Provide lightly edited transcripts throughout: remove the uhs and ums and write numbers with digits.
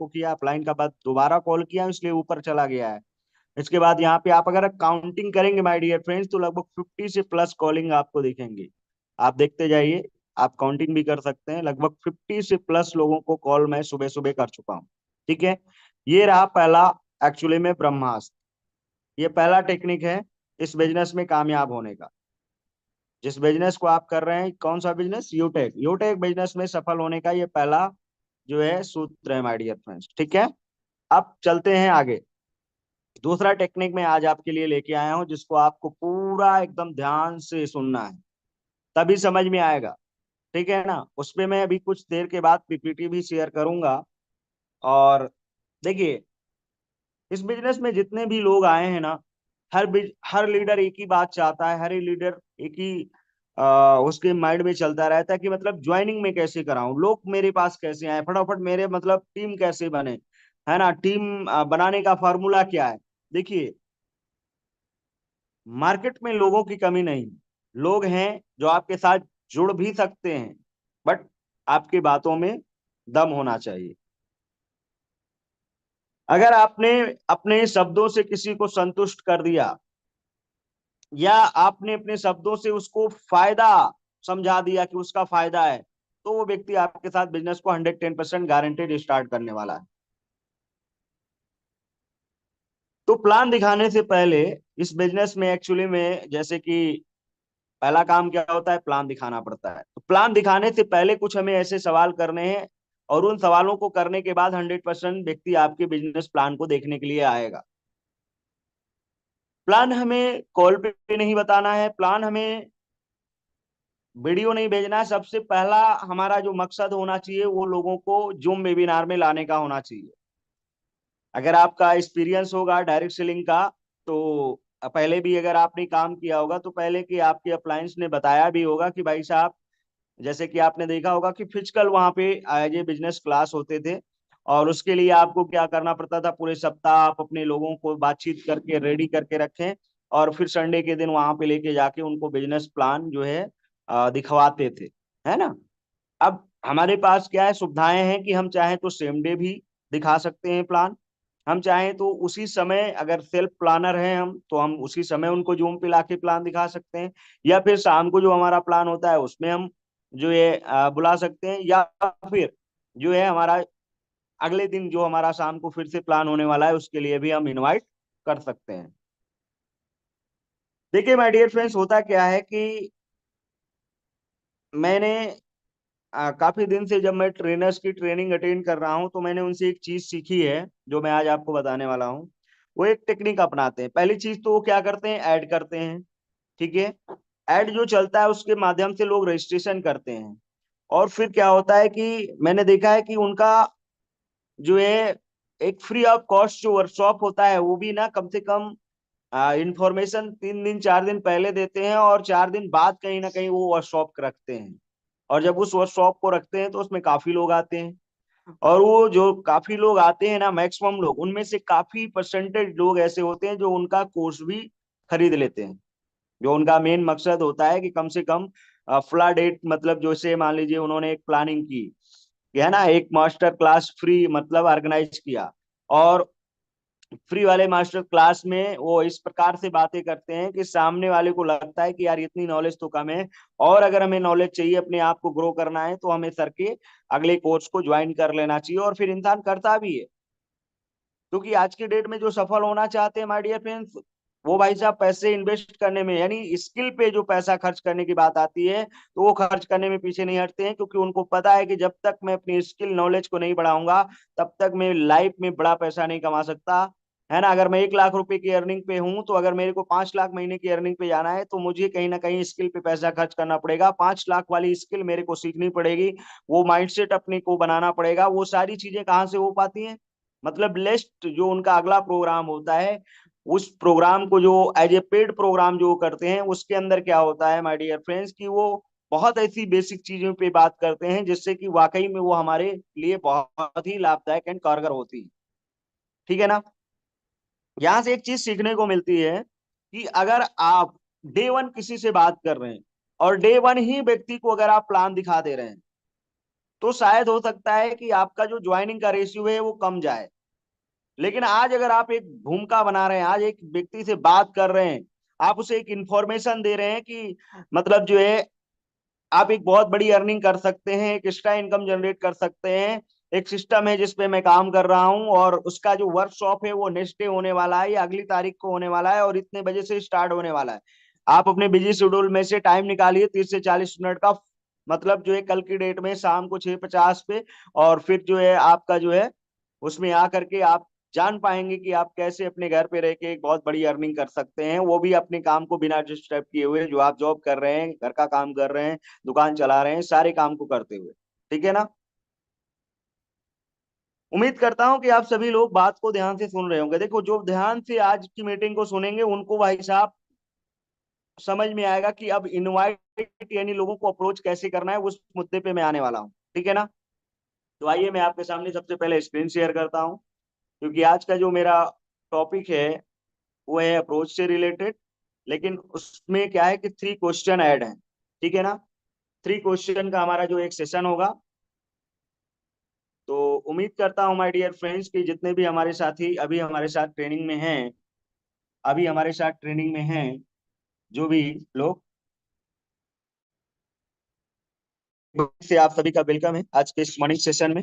आपको किया, अपलाइन का बाद दोबारा कॉल किया इसलिए ऊपर चला गया है। इसके बाद यहाँ पे आप अगर काउंटिंग करेंगे माय डियर फ्रेंड्स तो लगभग 50 से प्लस कॉलिंग आपको दिखेंगे। आप देखते जाइए, आप काउंटिंग भी कर सकते हैं, लगभग 50 से प्लस लोगों को कॉल मैं सुबह सुबह कर चुका हूँ। ठीक है, ये रहा पहला एक्चुअली में ब्रह्मास्त्र। ये पहला टेक्निक है इस बिजनेस में कामयाब होने का। जिस बिजनेस को आप कर रहे हैं, कौन सा बिजनेस, यूटेक, यूटेक बिजनेस में सफल होने का ये पहला जो है सूत्र है माय डियर फ्रेंड्स। ठीक है, अब चलते हैं आगे। दूसरा टेक्निक मैं आज आपके लिए लेके आया हूं जिसको आपको पूरा एकदम ध्यान से सुनना है, तभी समझ में आएगा। ठीक है ना, उस पे मैं अभी कुछ देर के बाद पीपीटी भी शेयर करूंगा। और देखिए, इस बिजनेस में जितने भी लोग आए हैं ना, हर लीडर एक ही बात चाहता है, हर लीडर एक ही उसके माइंड में चलता रहता है कि मतलब ज्वाइनिंग में कैसे कराऊं, लोग मेरे पास कैसे आए, फटाफट मेरे मतलब टीम कैसे बने, है ना, टीम बनाने का फॉर्मूला क्या है। देखिए, मार्केट में लोगों की कमी नहीं, लोग हैं जो आपके साथ जुड़ भी सकते हैं, बट आपकी बातों में दम होना चाहिए। अगर आपने अपने शब्दों से किसी को संतुष्ट कर दिया, या आपने अपने शब्दों से उसको फायदा समझा दिया कि उसका फायदा है, तो वो व्यक्ति आपके साथ बिजनेस को 110% गारंटेड स्टार्ट करने वाला है। तो प्लान दिखाने से पहले इस बिजनेस में एक्चुअली में जैसे कि पहला काम क्या होता है, प्लान दिखाना पड़ता है। तो प्लान दिखाने से पहले कुछ हमें ऐसे सवाल करने हैं, और उन सवालों को करने के बाद 100% व्यक्ति आपके बिजनेस प्लान को देखने के लिए आएगा। प्लान हमें कॉल पे नहीं बताना है, प्लान हमें वीडियो नहीं भेजना है। सबसे पहला हमारा जो मकसद होना चाहिए वो लोगों को जूम वेबिनार में लाने का होना चाहिए। अगर आपका एक्सपीरियंस होगा डायरेक्ट सेलिंग का, तो पहले भी अगर आपने काम किया होगा तो पहले की आपके अप्लायंस ने बताया भी होगा कि भाई साहब, जैसे कि आपने देखा होगा कि फिजिकल वहां पे ये बिजनेस क्लास होते थे, और उसके लिए आपको क्या करना पड़ता था, पूरे सप्ताह आप अपने लोगों को बातचीत करके रेडी करके रखें, और फिर संडे के दिन वहां पे लेके जाके उनको बिजनेस प्लान जो है दिखवाते थे, है ना। अब हमारे पास क्या है, सुविधाएं हैं कि हम चाहें तो सेम डे भी दिखा सकते हैं प्लान, हम चाहें तो उसी समय, अगर सेल्फ प्लानर हैं हम तो हम उसी समय उनको जूम पे लाके प्लान दिखा सकते हैं, या फिर शाम को जो हमारा प्लान होता है उसमें हम जो है बुला सकते हैं, या फिर जो है हमारा अगले दिन जो हमारा शाम को फिर से प्लान होने वाला है उसके लिए भी हम इनवाइट कर सकते हैं। देखिए माय डियर फ्रेंड्स, होता क्या है कि मैंने काफी दिन से जब मैं ट्रेनर्स की ट्रेनिंग अटेंड कर रहा हूं तो मैंने उनसे एक चीज सीखी है जो मैं आज आपको बताने वाला हूं। वो एक टेक्निक अपनाते हैं। पहली चीज तो वो क्या करते हैं, ऐड करते हैं। ठीक है, ऐड जो चलता है उसके माध्यम से लोग रजिस्ट्रेशन करते हैं, और फिर क्या होता है कि मैंने देखा है कि उनका जो है एक फ्री ऑफ कॉस्ट जो वर्कशॉप होता है वो भी ना कम से कम इंफॉर्मेशन 3 दिन 4 दिन पहले देते हैं, और 4 दिन बाद कहीं ना कहीं वो वर्कशॉप रखते हैं। और जब उस वर्कशॉप को रखते हैं तो उसमें काफी लोग आते हैं, और वो जो काफी लोग आते हैं ना, मैक्सिमम लोग, उनमें से काफी परसेंटेज लोग ऐसे होते हैं जो उनका कोर्स भी खरीद लेते हैं। जो उनका मेन मकसद होता है कि कम से कम फ्ला डेट, मतलब जैसे मान लीजिए उन्होंने एक प्लानिंग की, है ना, एक मास्टर क्लास फ्री मतलब ऑर्गेनाइज किया, और फ्री वाले मास्टर क्लास में वो इस प्रकार से बातें करते हैं कि सामने वाले को लगता है कि यार इतनी नॉलेज तो कम है, और अगर हमें नॉलेज चाहिए, अपने आप को ग्रो करना है, तो हमें सर के अगले कोर्स को ज्वाइन कर लेना चाहिए। और फिर इंसान करता भी है, क्योंकि आज की डेट में जो सफल होना चाहते हैं माय डियर फ्रेंड्स, वो भाई साहब पैसे इन्वेस्ट करने में, यानी स्किल पे जो पैसा खर्च करने की बात आती है तो वो खर्च करने में पीछे नहीं हटते हैं, क्योंकि उनको पता है कि जब तक मैं अपनी स्किल नॉलेज को नहीं बढ़ाऊंगा तब तक मैं लाइफ में बड़ा पैसा नहीं कमा सकता, है ना। अगर मैं 1 लाख रुपए की अर्निंग पे हूं तो अगर मेरे को 5 लाख महीने की अर्निंग पे जाना है तो मुझे कहीं ना कहीं स्किल पे पैसा खर्च करना पड़ेगा। 5 लाख वाली स्किल मेरे को सीखनी पड़ेगी, वो माइंडसेट अपने को बनाना पड़ेगा। वो सारी चीजें कहाँ से हो पाती हैं, मतलब लेस्ट जो उनका अगला प्रोग्राम होता है, उस प्रोग्राम को जो एज ए पेड प्रोग्राम जो करते हैं उसके अंदर क्या होता है माय डियर फ्रेंड्स, कि वो बहुत ऐसी बेसिक चीजों पे बात करते हैं जिससे कि वाकई में वो हमारे लिए बहुत ही लाभदायक एंड कारगर होती है। ठीक है ना। यहां से एक चीज सीखने को मिलती है कि अगर आप डे वन किसी से बात कर रहे हैं, और डे वन ही व्यक्ति को अगर आप प्लान दिखा दे रहे हैं, तो शायद हो सकता है कि आपका जो ज्वाइनिंग का रेशियो है वो कम जाए। लेकिन आज अगर आप एक भूमिका बना रहे हैं, आज एक व्यक्ति से बात कर रहे हैं, आप उसे एक इंफॉर्मेशन दे रहे हैं कि मतलब जो है आप एक बहुत बड़ी अर्निंग कर सकते हैं, एक एक्स्ट्रा इनकम जनरेट कर सकते हैं। एक सिस्टम है जिसपे मैं काम कर रहा हूं और उसका जो वर्कशॉप है वो नेक्स्ट डे होने वाला है या अगली तारीख को होने वाला है और इतने बजे से स्टार्ट होने वाला है। आप अपने बिजी शेड्यूल में से टाइम निकालिए 30 से 40 मिनट का, मतलब जो है कल की डेट में शाम को 6:50 पे, और फिर जो है आपका जो है उसमें आकर के आप जान पाएंगे कि आप कैसे अपने घर पे रह के एक बहुत बड़ी अर्निंग कर सकते हैं, वो भी अपने काम को बिना डिस्टर्ब किए हुए। जो आप जॉब कर रहे हैं, घर का काम कर रहे हैं, दुकान चला रहे हैं, सारे काम को करते हुए। ठीक है ना? उम्मीद करता हूं कि आप सभी लोग बात को ध्यान से सुन रहे होंगे। देखो, जो ध्यान से आज की मीटिंग को सुनेंगे उनको भाई साहब समझ में आएगा कि अब इनवाइट यानी लोगों को अप्रोच कैसे करना है, उस मुद्दे पे मैं आने वाला हूँ। ठीक है ना? तो आइए मैं आपके सामने सबसे पहले स्क्रीन शेयर करता हूँ, क्योंकि आज का जो मेरा टॉपिक है वो है अप्रोच से रिलेटेड। लेकिन उसमें क्या है कि 3 क्वेश्चन ऐड हैं। ठीक है ना? 3 क्वेश्चन का हमारा जो एक सेशन होगा। तो उम्मीद करता हूँ माय डियर फ्रेंड्स कि जितने भी हमारे साथी अभी हमारे साथ ट्रेनिंग में हैं, अभी हमारे साथ ट्रेनिंग में हैं जो भी लोग, से आप सभी का वेलकम है आज के इस मॉर्निंग सेशन में।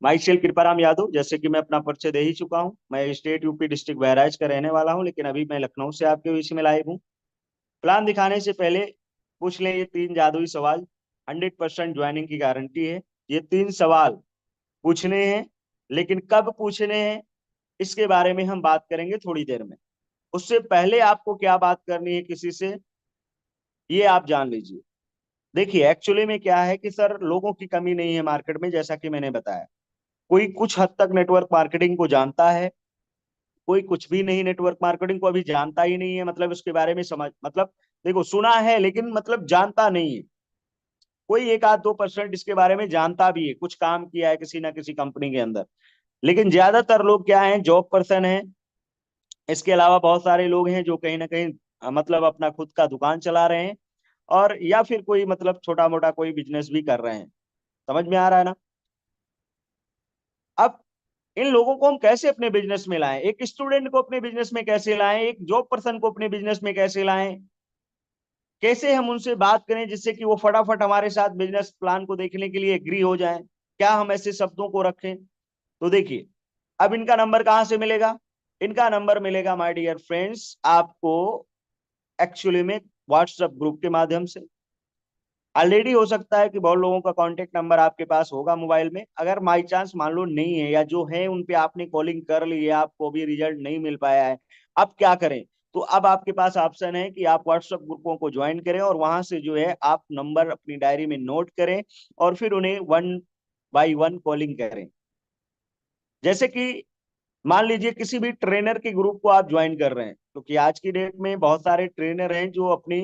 माई सेल्फ कृपाराम यादव, जैसे कि मैं अपना परिचय दे ही चुका हूँ, मैं स्टेट यूपी डिस्ट्रिक्ट बहराइच का रहने वाला हूँ, लेकिन अभी मैं लखनऊ से आपके बीच में लाइव हूँ। प्लान दिखाने से पहले पूछ लें ये 3 जादुई सवाल। 100% ज्वाइनिंग की गारंटी है। ये 3 सवाल पूछने हैं, लेकिन कब पूछने हैं इसके बारे में हम बात करेंगे थोड़ी देर में। उससे पहले आपको क्या बात करनी है किसी से, ये आप जान लीजिए। देखिए, एक्चुअली में क्या है कि सर लोगों की कमी नहीं है मार्केट में, जैसा कि मैंने बताया। कोई कुछ हद तक नेटवर्क मार्केटिंग को जानता है, कोई कुछ भी नहीं नेटवर्क मार्केटिंग को अभी जानता ही नहीं है, मतलब उसके बारे में समझ, मतलब देखो सुना है लेकिन मतलब जानता नहीं है। कोई 1 आध 2% इसके बारे में जानता भी है, कुछ काम किया है किसी ना किसी कंपनी के अंदर। लेकिन ज्यादातर लोग क्या है, जॉब पर्सन है। इसके अलावा बहुत सारे लोग हैं जो कहीं ना कहीं मतलब अपना खुद का दुकान चला रहे हैं, और या फिर कोई मतलब छोटा मोटा कोई बिजनेस भी कर रहे हैं। समझ में आ रहा है ना? अब इन लोगों को हम कैसे अपने बिजनेस में लाएं, एक स्टूडेंट को अपने बिजनेस में कैसे लाएं, एक जॉब पर्सन को अपने बिजनेस में कैसे लाएं, कैसे हम उनसे बात करें जिससे कि वो फटाफट हमारे साथ बिजनेस प्लान को देखने के लिए एग्री हो जाएं, क्या हम ऐसे शब्दों को रखें? तो देखिए, अब इनका नंबर कहां से मिलेगा? इनका नंबर मिलेगा माय डियर फ्रेंड्स आपको एक्चुअली में व्हाट्सएप ग्रुप के माध्यम से। ऑलरेडी हो सकता है कि बहुत लोगों का कांटेक्ट नंबर आपके पास होगा मोबाइल में, अगर बाई चांस मान लो नहीं है, या जो है उन पे आपने कॉलिंग कर ली है, आपको भी रिजल्ट नहीं मिल पाया है, अब क्या करें? तो अब आपके पास ऑप्शन है कि आप व्हाट्सएप ग्रुपों को ज्वाइन करें और वहां से जो है आप नंबर अपनी डायरी में नोट करें और फिर उन्हें 1 बाई 1 कॉलिंग करें। जैसे कि मान लीजिए किसी भी ट्रेनर के ग्रुप को आप ज्वाइन कर रहे हैं, क्योंकि आज की डेट में बहुत सारे ट्रेनर हैं जो अपनी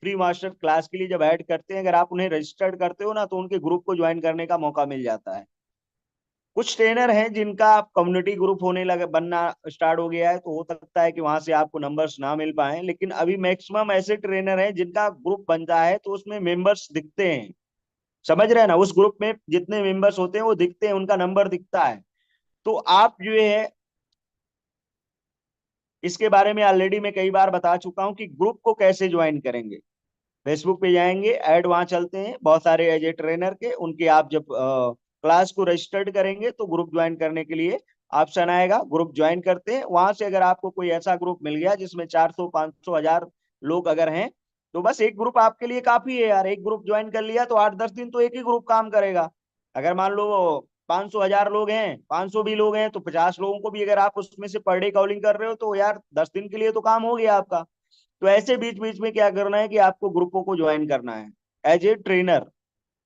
प्री मास्टर क्लास के लिए जब ऐड करते हैं, अगर आप उन्हें रजिस्टर्ड करते हो ना तो उनके ग्रुप को ज्वाइन करने का मौका मिल जाता है। कुछ ट्रेनर हैं जिनका कम्युनिटी ग्रुप होने लगा, बनना स्टार्ट हो गया है, तो हो सकता है कि वहां से आपको नंबर्स ना मिल पाए, लेकिन अभी मैक्सिमम ऐसे ट्रेनर हैं जिनका ग्रुप बनता है तो उसमें मेंबर्स दिखते हैं। समझ रहे हैं ना? उस ग्रुप में जितने मेंबर्स होते हैं वो दिखते हैं, उनका नंबर दिखता है। तो आप जो है इसके बारे में ऑलरेडी मैं कई बार बता चुका हूं कि ग्रुप को कैसे ज्वाइन करेंगे। फेसबुक पे जाएंगे, ऐड वहां चलते हैं बहुत सारे एज ए ट्रेनर के, उनके आप जब क्लास को रजिस्टर्ड करेंगे तो ग्रुप ज्वाइन करने के लिए ऑप्शन आएगा, ग्रुप ज्वाइन करते हैं। वहां से अगर आपको कोई ऐसा ग्रुप मिल गया जिसमें 400 500 1000 लोग अगर हैं, तो बस एक ग्रुप आपके लिए काफी है यार। एक ग्रुप ज्वाइन कर लिया तो 8 10 दिन तो एक ही ग्रुप काम करेगा। अगर मान लो 500 1000 लोग हैं, 500 भी लोग हैं, तो 50 लोगों को भी अगर आप उसमें से पर डे कॉलिंग कर रहे हो तो यार 10 दिन के लिए तो काम हो गया आपका। तो ऐसे बीच बीच में क्या करना है कि आपको ग्रुपों को ज्वाइन करना है एज ए ट्रेनर।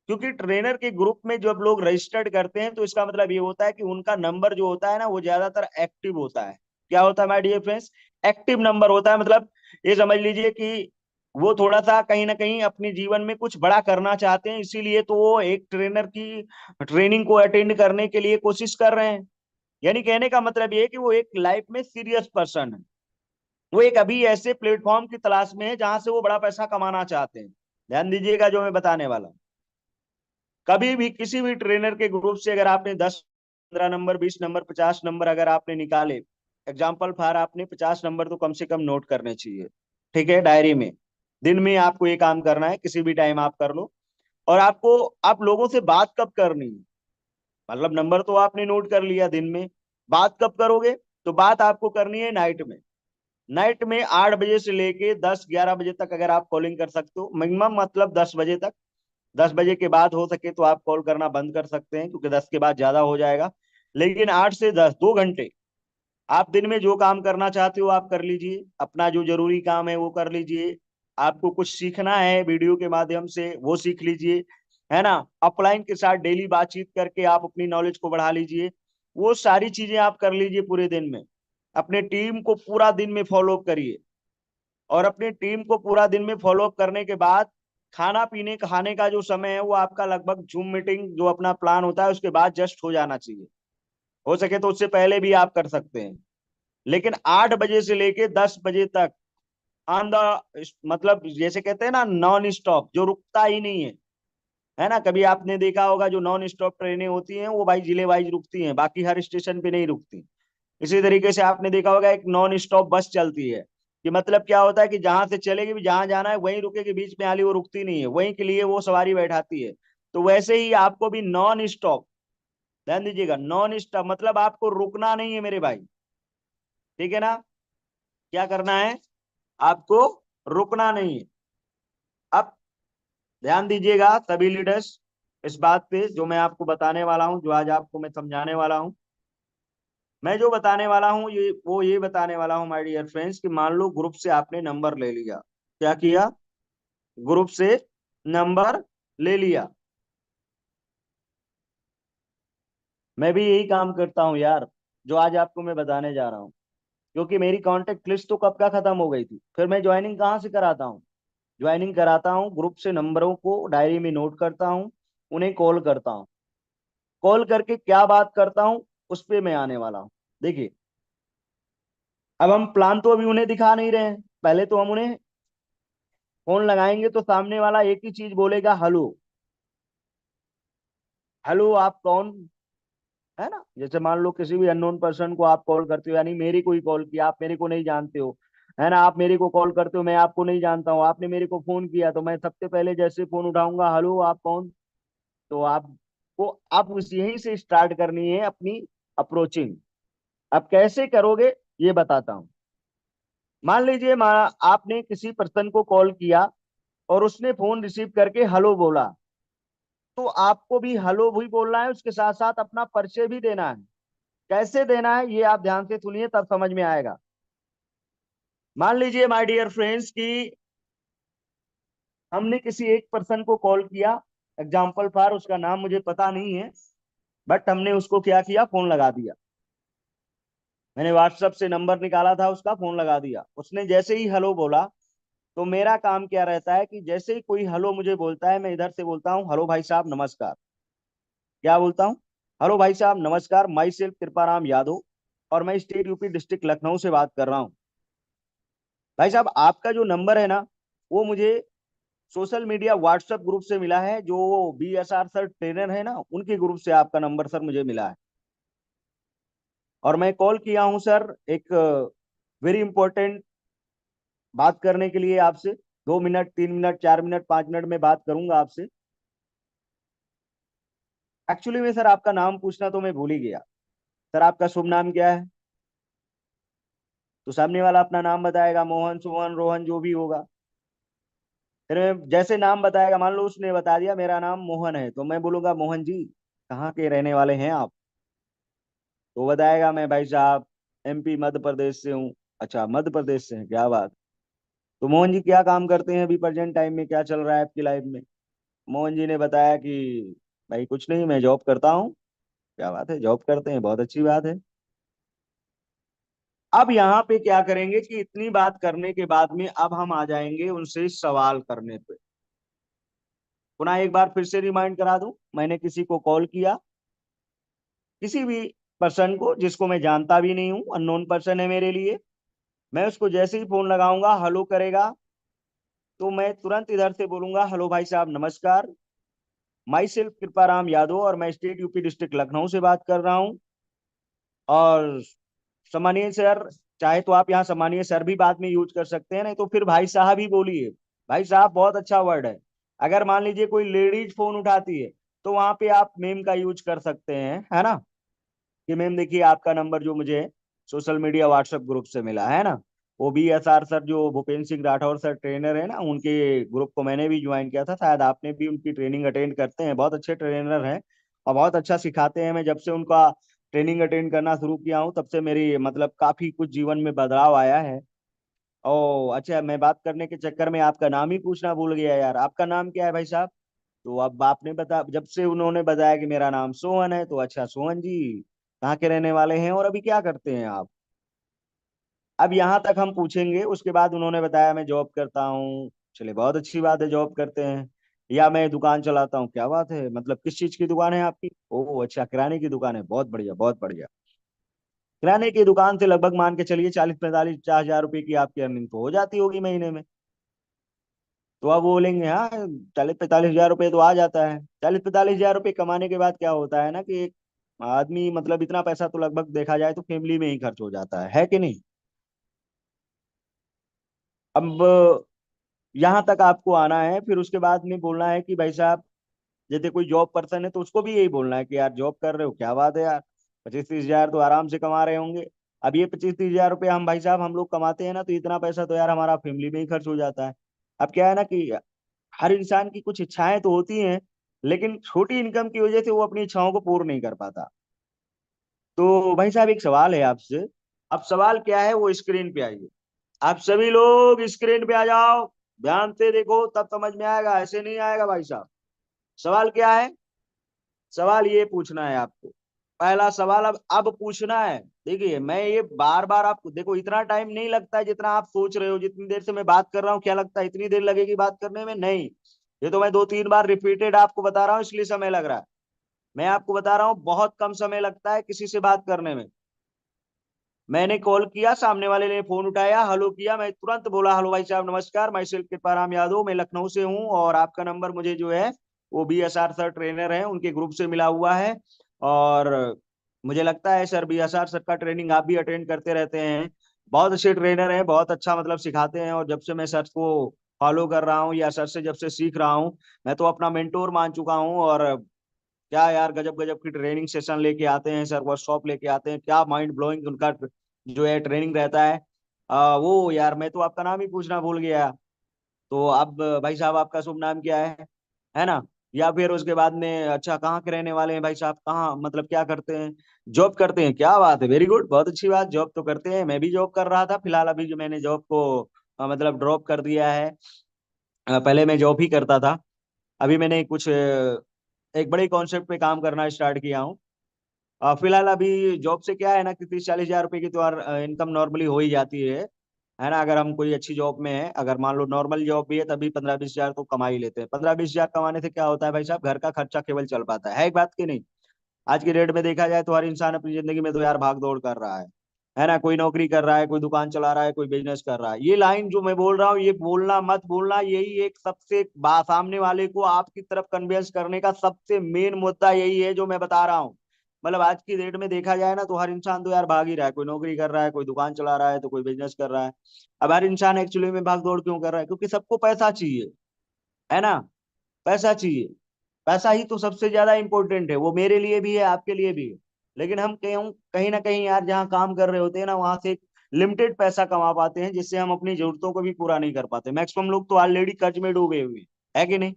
क्योंकि ट्रेनर के ग्रुप में जब लोग रजिस्टर्ड करते हैं तो इसका मतलब ये होता है कि उनका नंबर जो होता है ना वो ज्यादातर एक्टिव होता है। क्या होता है my dear friends? Active number होता है। मतलब ये समझ लीजिए कि वो थोड़ा सा कहीं ना कहीं अपने जीवन में कुछ बड़ा करना चाहते हैं, इसीलिए तो वो एक ट्रेनर की ट्रेनिंग को अटेंड करने के लिए कोशिश कर रहे हैं। यानी कहने का मतलब ये है कि वो एक लाइफ में सीरियस पर्सन है। वो एक अभी ऐसे प्लेटफॉर्म की तलाश में है जहां से वो बड़ा पैसा कमाना चाहते हैं। ध्यान दीजिएगा जो मैं बताने वाला हूं। कभी भी किसी भी ट्रेनर के ग्रुप से अगर आपने 10 15 नंबर 20 नंबर 50 नंबर अगर आपने निकाले, एग्जाम्पल फॉर आपने 50 नंबर तो कम से कम नोट करने चाहिए, ठीक है, डायरी में। दिन में आपको ये काम करना है, किसी भी टाइम आप कर लो। और आपको, आप लोगों से बात कब करनी है, मतलब नंबर तो आपने नोट कर लिया दिन में, बात कब करोगे, तो बात आपको करनी है नाइट में। नाइट में 8 बजे से लेके 10 11 बजे तक अगर आप कॉलिंग कर सकते हो मिनिमम, मतलब 10 बजे तक। 10 बजे के बाद हो सके तो आप कॉल करना बंद कर सकते हैं, क्योंकि 10 के बाद ज्यादा हो जाएगा। लेकिन 8 से 10 2 घंटे आप दिन में जो काम करना चाहते हो आप कर लीजिए, अपना जो जरूरी काम है वो कर लीजिए। आपको कुछ सीखना है वीडियो के माध्यम से वो सीख लीजिए, है ना। अपलाइन के साथ डेली बातचीत करके आप अपनी नॉलेज को बढ़ा लीजिए। वो सारी चीजें आप कर लीजिए पूरे दिन में। अपने टीम को पूरा दिन में फॉलो अप करिए। और अपनी टीम को पूरा दिन में फॉलो अप करने के बाद खाना पीने खाने का जो समय है वो आपका लगभग जूम मीटिंग जो अपना प्लान होता है उसके बाद जस्ट हो जाना चाहिए। हो सके तो उससे पहले भी आप कर सकते हैं। लेकिन 8 बजे से लेके 10 बजे तक ऑन द, मतलब जैसे कहते हैं ना नॉन स्टॉप, जो रुकता ही नहीं है ना। कभी आपने देखा होगा जो नॉन स्टॉप ट्रेनें होती हैं वो भाई जिले वाइज रुकती हैं, बाकी हर स्टेशन पे नहीं रुकती। इसी तरीके से आपने देखा होगा एक नॉन स्टॉप बस चलती है, कि मतलब क्या होता है कि जहां से चलेगी भी जहां जाना है वहीं रुकेगी, बीच में हाली वो रुकती नहीं है, वहीं के लिए वो सवारी बैठाती है। तो वैसे ही आपको भी नॉन स्टॉप, ध्यान दीजिएगा, नॉन स्टॉप मतलब आपको रुकना नहीं है मेरे भाई, ठीक है ना। क्या करना है, आपको रुकना नहीं है। अब ध्यान दीजिएगा सभी लीडर्स इस बात पे जो मैं आपको बताने वाला हूं, जो आज आपको मैं समझाने वाला हूं। मैं जो बताने वाला हूँ ये बताने वाला हूँ माय डियर फ्रेंड्स, कि मान लो ग्रुप से आपने नंबर ले लिया। क्या किया, ग्रुप से नंबर ले लिया। मैं भी यही काम करता हूँ यार, जो आज आपको मैं बताने जा रहा हूँ। क्योंकि मेरी कांटेक्ट लिस्ट तो कब का खत्म हो गई थी, फिर मैं ज्वाइनिंग कहाँ से कराता हूँ। ज्वाइनिंग कराता हूँ ग्रुप से, नंबरों को डायरी में नोट करता हूँ, उन्हें कॉल करता हूँ। कॉल करके क्या बात करता हूँ उस पे मैं आने वाला हूँ। देखिए, अब हम प्लान तो अभी उन्हें दिखा नहीं रहे हैं, पहले तो हम उन्हें फोन लगाएंगे तो सामने वाला एक ही चीज बोलेगा, हेलो। हेलो आप कौन, है ना। जैसे मान लो किसी भी अननोन पर्सन को आप कॉल करते हो, यानी मेरी कोई कॉल किया, आप मेरे को नहीं जानते हो, है ना। आप मेरे को कॉल करते हो, मैं आपको नहीं जानता हूँ, आपने मेरे को फोन किया तो मैं सबसे पहले जैसे फोन उठाऊंगा, हेलो आप कौन। तो आपको आप उस यहीं से स्टार्ट करनी है अपनी अप्रोचिंग। अब कैसे करोगे ये बताता हूँ। मान लीजिए आपने किसी पर्सन को कॉल किया और उसने फोन रिसीव करके हेलो बोला, तो आपको भी हेलो भी बोलना है, उसके साथ साथ अपना परिचय भी देना है। कैसे देना है ये आप ध्यान से सुनिए, तब समझ में आएगा। मान लीजिए माय डियर फ्रेंड्स कि हमने किसी एक पर्सन को कॉल किया, एग्जाम्पल फॉर उसका नाम मुझे पता नहीं है, बट हमने उसको क्या किया, फोन लगा दिया। मैंने व्हाट्सएप से नंबर निकाला था उसका, फोन लगा दिया। उसने जैसे ही हेलो बोला, तो मेरा काम क्या रहता है कि जैसे ही कोई हेलो मुझे बोलता है, मैं इधर से बोलता हूँ, हेलो भाई साहब नमस्कार। क्या बोलता हूँ, हेलो भाई साहब नमस्कार, माई सेल्फ कृपाराम यादव, और मैं स्टेट यूपी डिस्ट्रिक्ट लखनऊ से बात कर रहा हूँ। भाई साहब आपका जो नंबर है ना, वो मुझे सोशल मीडिया व्हाट्सएप ग्रुप से मिला है, जो BSR सर ट्रेनर है ना, उनके ग्रुप से आपका नंबर सर मुझे मिला है। और मैं कॉल किया हूँ सर एक वेरी इंपॉर्टेंट बात करने के लिए आपसे। 2 मिनट 3 मिनट 4 मिनट 5 मिनट में बात करूंगा आपसे। एक्चुअली में सर आपका नाम पूछना तो मैं भूल ही गया। सर आपका शुभ नाम क्या है, तो सामने वाला अपना नाम बताएगा, मोहन सुमन रोहन जो भी होगा। फिर मैं जैसे नाम बताएगा, मान लो उसने बता दिया मेरा नाम मोहन है, तो मैं बोलूंगा मोहन जी कहाँ के रहने वाले हैं आप। तो बताएगा मैं भाई साहब MP मध्य प्रदेश से हूँ। अच्छा मध्य प्रदेश से हैं, क्या बात। तो मोहन जी क्या काम करते हैं अभी प्रेजेंट टाइम में, क्या चल रहा है आपकी लाइफ में। मोहन जी ने बताया कि भाई कुछ नहीं, मैं जॉब करता हूँ। क्या बात है, जॉब करते हैं, बहुत अच्छी बात है। अब यहाँ पे क्या करेंगे कि इतनी बात करने के बाद में अब हम आ जाएंगे उनसे सवाल करने पे। पुनः एक बार फिर से रिमाइंड करा दूं, मैंने किसी को कॉल किया, किसी भी पर्सन को जिसको मैं जानता भी नहीं हूँ, अननोन पर्सन है मेरे लिए। मैं उसको जैसे ही फोन लगाऊंगा, हेलो करेगा, तो मैं तुरंत इधर से बोलूंगा, हेलो भाई साहब नमस्कार, माई सेल्फ कृपाराम यादव, और मैं स्टेट यूपी डिस्ट्रिक्ट लखनऊ से बात कर रहा हूँ। और सम्मानीय सर, चाहे तो आप यहाँ सम्मानीय सर भी बाद में यूज कर सकते हैं, नहीं तो फिर भाई साहब ही बोलिए। भाई साहब बहुत अच्छा वर्ड है। अगर मान लीजिए कोई लेडीज फोन उठाती है, तो वहां पे आप मेम का यूज कर सकते हैं, है ना, कि मैम देखिए आपका नंबर जो मुझे सोशल मीडिया व्हाट्सएप ग्रुप से मिला है ना, वो बी एस आर सर, जो भूपेंद्र सिंह राठौर सर ट्रेनर है ना, उनके ग्रुप को मैंने भी ज्वाइन किया था, शायद आपने भी उनकी ट्रेनिंग अटेंड करते हैं, बहुत अच्छे ट्रेनर हैं और बहुत अच्छा सिखाते हैं। मैं जब से उनका ट्रेनिंग अटेंड करना शुरू किया हूँ, तब से मेरी मतलब काफी कुछ जीवन में बदलाव आया है। ओ अच्छा, मैं बात करने के चक्कर में आपका नाम ही पूछना भूल गया यार, आपका नाम क्या है भाई साहब? तो अब आपने बता, जब से उन्होंने बताया कि मेरा नाम सोहन है, तो अच्छा सोहन जी कहाँ के रहने वाले हैं और अभी क्या करते हैं आप? अब यहाँ तक हम पूछेंगे, उसके बाद उन्होंने बताया मैं जॉब करता हूँ। चलिए बहुत अच्छी बात है, जॉब करते हैं। या मैं दुकान चलाता हूँ, क्या बात है, मतलब किस चीज की दुकान है आपकी? ओह अच्छा, किराने की दुकान है, बहुत बढ़िया बहुत बढ़िया। किराने की दुकान से लगभग मान के चलिए 40-45-50 हजार रुपए की आपकी अर्निंग तो हो जाती होगी महीने में। तो आप बोलेंगे हाँ, 40-45 हजार रुपये तो आ जाता है। 40-45 हजार रुपये कमाने के बाद क्या होता है ना, कि एक आदमी मतलब इतना पैसा तो लगभग देखा जाए तो फैमिली में ही खर्च हो जाता है कि नहीं? अब यहाँ तक आपको आना है, फिर उसके बाद में बोलना है कि भाई साहब, जैसे कोई जॉब पर्सन है तो उसको भी यही बोलना है कि यार जॉब कर रहे हो, क्या बात है यार, 25-30 हजार तो आराम से कमा रहे होंगे। अब ये 25-30 हजार रुपये हम भाई साहब हम लोग कमाते हैं ना, तो इतना पैसा तो यार हमारा फैमिली में ही खर्च हो जाता है। अब क्या है ना कि हर इंसान की कुछ इच्छाएं तो होती हैं, लेकिन छोटी इनकम की वजह से वो अपनी इच्छाओं को पूर्ण नहीं कर पाता। तो भाई साहब एक सवाल है आपसे। अब सवाल क्या है, वो स्क्रीन पे आइए। आप सभी लोग स्क्रीन पे आ जाओ, ध्यान से देखो तब समझ में आएगा, ऐसे नहीं आएगा भाई साहब। सवाल क्या है? सवाल ये पूछना है आपको। पहला सवाल अब पूछना है। देखिए मैं ये बार बार आपको, देखो इतना टाइम नहीं लगता है जितना आप सोच रहे हो, जितनी देर से मैं बात कर रहा हूँ क्या लगता है इतनी देर लगेगी बात करने में? नहीं। ये तो मैं 2-3 बार रिपीटेड आपको बता रहा हूँ, इसलिए समय लग रहा है। मैं आपको बता रहा हूँ बहुत कम समय लगता है किसी से बात करने में। मैंने कॉल किया, सामने वाले ने फोन उठाया, हेलो किया, मैं तुरंत बोला हेलो भाई साहब नमस्कार, मैं सिर्फ कृपाराम यादव, मैं लखनऊ से हूँ और आपका नंबर मुझे जो है वो B S R sir trainer है उनके ग्रुप से मिला हुआ है। और मुझे लगता है sir B S R sir का ट्रेनिंग आप भी अटेंड करते रहते हैं। बहुत अच्छे ट्रेनर हैं, बहुत अच्छा मतलब सिखाते हैं, और जब से मैं सर को फॉलो कर रहा हूँ या सर से जब से सीख रहा हूँ, मैं तो अपना मेंटोर मान चुका हूँ। और क्या यार गजब गजब की ट्रेनिंग सेशन लेके आते हैं सर, वर्कशॉप लेके आते हैं, क्या माइंड ब्लोइंग उनका जो है ट्रेनिंग रहता है। वो यार मैं तो आपका नाम ही पूछना भूल गया। तो अब भाई साहब आपका शुभ नाम क्या है ना? या फिर उसके बाद में अच्छा कहाँ के रहने वाले हैं भाई साहब, कहाँ मतलब क्या करते हैं? जॉब करते हैं, क्या बात है, वेरी गुड, बहुत अच्छी बात, जॉब तो करते हैं। मैं भी जॉब कर रहा था, फिलहाल अभी जो मैंने जॉब को मतलब ड्रॉप कर दिया है। पहले मैं जॉब ही करता था। अभी मैंने कुछ एक बड़े कॉन्सेप्ट पे काम करना स्टार्ट किया हूँ। फिलहाल अभी जॉब से क्या है ना कि 30-40 हजार रुपए की तो इनकम नॉर्मली हो ही जाती है ना? अगर हम कोई अच्छी जॉब में है, अगर मान लो नॉर्मल जॉब भी है, तभी 15-20 हजार तो कमा ही लेते हैं। 15-20 हजार कमाने से क्या होता है भाई साहब, घर का खर्चा केवल चल पाता है एक बात की नहीं? आज की डेट में देखा जाए तो हर इंसान अपनी जिंदगी में तो यार भाग दौड़ कर रहा है ना? कोई नौकरी कर रहा है, कोई दुकान चला रहा है, कोई बिजनेस कर रहा है। ये लाइन जो मैं बोल रहा हूँ, ये बोलना मत बोलना, यही एक सबसे सामने वाले को आपकी तरफ कन्विंस करने का सबसे मेन मुद्दा यही है जो मैं बता रहा हूँ। मतलब आज की डेट में देखा जाए ना, तो हर इंसान तो यार भाग ही रहा है, कोई नौकरी कर रहा है, कोई दुकान चला रहा है, तो कोई बिजनेस कर रहा है। अब हर इंसान एक्चुअली में भाग दौड़ क्यों कर रहा है? क्योंकि सबको पैसा चाहिए, है ना? पैसा चाहिए। पैसा ही तो सबसे ज्यादा इंपॉर्टेंट है, वो मेरे लिए भी है, आपके लिए भी है। लेकिन हम कहीं कहीं ना कहीं यार जहाँ काम कर रहे होते हैं ना, वहां से लिमिटेड पैसा कमा पाते हैं, जिससे हम अपनी जरूरतों को भी पूरा नहीं कर पाते। मैक्सिमम लोग तो ऑलरेडी कर्ज में डूबे हुए हैं, है कि नहीं?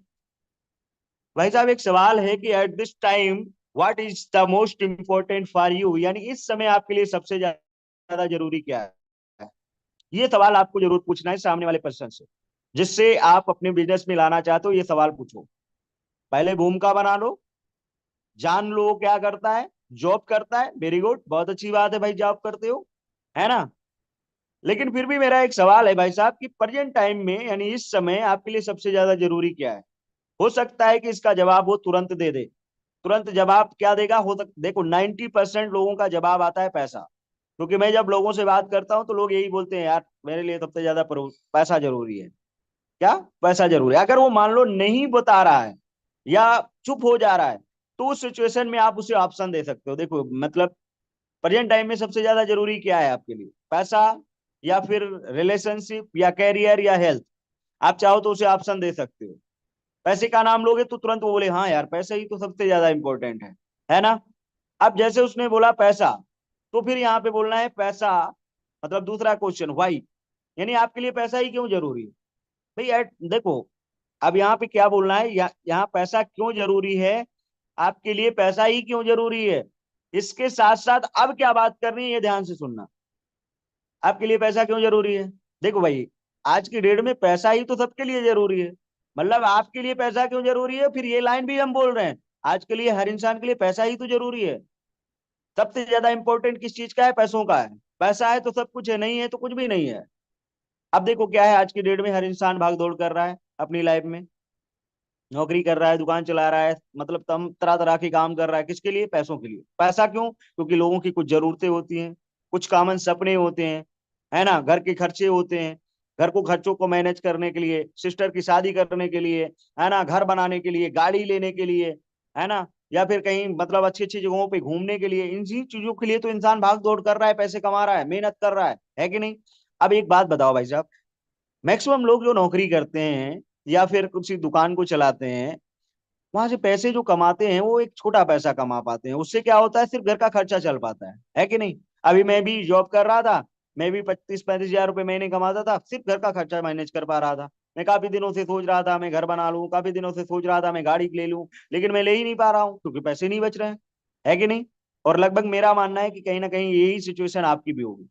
भाई साहब एक सवाल है कि at this time what is the most important for you, यानी इस समय आपके लिए सबसे ज्यादा जरूरी क्या है? ये सवाल आपको जरूर पूछना है सामने वाले पर्सन से, जिससे आप अपने बिजनेस में लाना चाहते हो। ये सवाल पूछो, पहले भूमिका बना लो, जान लो वो क्या करता है। जॉब करता है, वेरी गुड, बहुत अच्छी बात है भाई, जॉब करते हो, है ना? लेकिन फिर भी मेरा एक सवाल है भाई साहब कि प्रेजेंट टाइम में यानी इस समय आपके लिए सबसे ज्यादा जरूरी क्या है? हो सकता है कि इसका जवाब वो तुरंत दे दे। तुरंत जवाब क्या देगा? देखो 90% लोगों का जवाब आता है पैसा। क्योंकि मैं जब लोगों से बात करता हूं तो लोग यही बोलते हैं, यार मेरे लिए सबसे ज्यादा पैसा जरूरी है। क्या पैसा जरूरी है? अगर वो मान लो नहीं बता रहा है, या चुप हो जा रहा है, तो उस सिचुएशन में आप उसे ऑप्शन दे सकते हो। देखो मतलब प्रेजेंट टाइम में सबसे ज्यादा जरूरी क्या है आपके लिए, पैसा या फिर रिलेशनशिप या कैरियर या हेल्थ? आप चाहो तो उसे ऑप्शन दे सकते हो। पैसे का नाम लोगे तो तुरंत वो बोले हाँ यार पैसा ही तो सबसे ज्यादा इंपॉर्टेंट है ना। अब जैसे उसने बोला पैसा, तो फिर यहाँ पे बोलना है पैसा, मतलब दूसरा क्वेश्चन व्हाई, यानी आपके लिए पैसा ही क्यों जरूरी है भाई। देखो अब यहाँ पे क्या बोलना है, यहाँ पैसा क्यों जरूरी है, आपके लिए पैसा ही क्यों जरूरी है। इसके साथ साथ अब क्या बात करनी है ये ध्यान से सुनना। आपके लिए पैसा क्यों जरूरी है, देखो भाई आज की डेट में पैसा ही तो सबके लिए जरूरी है। मतलब आपके लिए पैसा क्यों जरूरी है, फिर ये लाइन भी हम बोल रहे हैं आज के लिए हर इंसान के लिए पैसा ही तो जरूरी है। सबसे ज्यादा इंपॉर्टेंट किस चीज का है, पैसों का है। पैसा है तो सब कुछ है, नहीं है तो कुछ भी नहीं है। अब देखो क्या है, आज की डेट में हर इंसान भाग दौड़ कर रहा है अपनी लाइफ में, नौकरी कर रहा है, दुकान चला रहा है, मतलब तम तरह तरह के काम कर रहा है, किसके लिए, पैसों के लिए। पैसा क्यों, क्योंकि लोगों की कुछ जरूरतें होती हैं, कुछ कॉमन सपने होते हैं, है ना, घर के खर्चे होते हैं, घर को खर्चों को मैनेज करने के लिए, सिस्टर की शादी करने के लिए, है ना, घर बनाने के लिए, गाड़ी लेने के लिए, है ना, या फिर कहीं मतलब अच्छी अच्छी जगहों पे घूमने के लिए, इन चीजों के लिए तो इंसान भाग दौड़ कर रहा है, पैसे कमा रहा है, मेहनत कर रहा है कि नहीं। अब एक बात बताओ भाई साहब, मैक्सिमम लोग जो नौकरी करते हैं या फिर किसी दुकान को चलाते हैं, वहां से पैसे जो कमाते हैं वो एक छोटा पैसा कमा पाते हैं, उससे क्या होता है सिर्फ घर का खर्चा चल पाता है कि नहीं। अभी मैं भी जॉब कर रहा था, मैं भी 25-35 हजार रुपए महीने कमाता था, सिर्फ घर का खर्चा मैनेज कर पा रहा था। मैं काफी दिनों से सोच रहा था मैं घर बना लूं, काफी दिनों से सोच रहा था मैं गाड़ी ले लूं, लेकिन मैं ले ही नहीं पा रहा हूँ क्योंकि पैसे नहीं बच रहे हैं, है कि नहीं। और लगभग मेरा मानना है कि कहीं ना कहीं यही सिचुएशन आपकी भी होगी।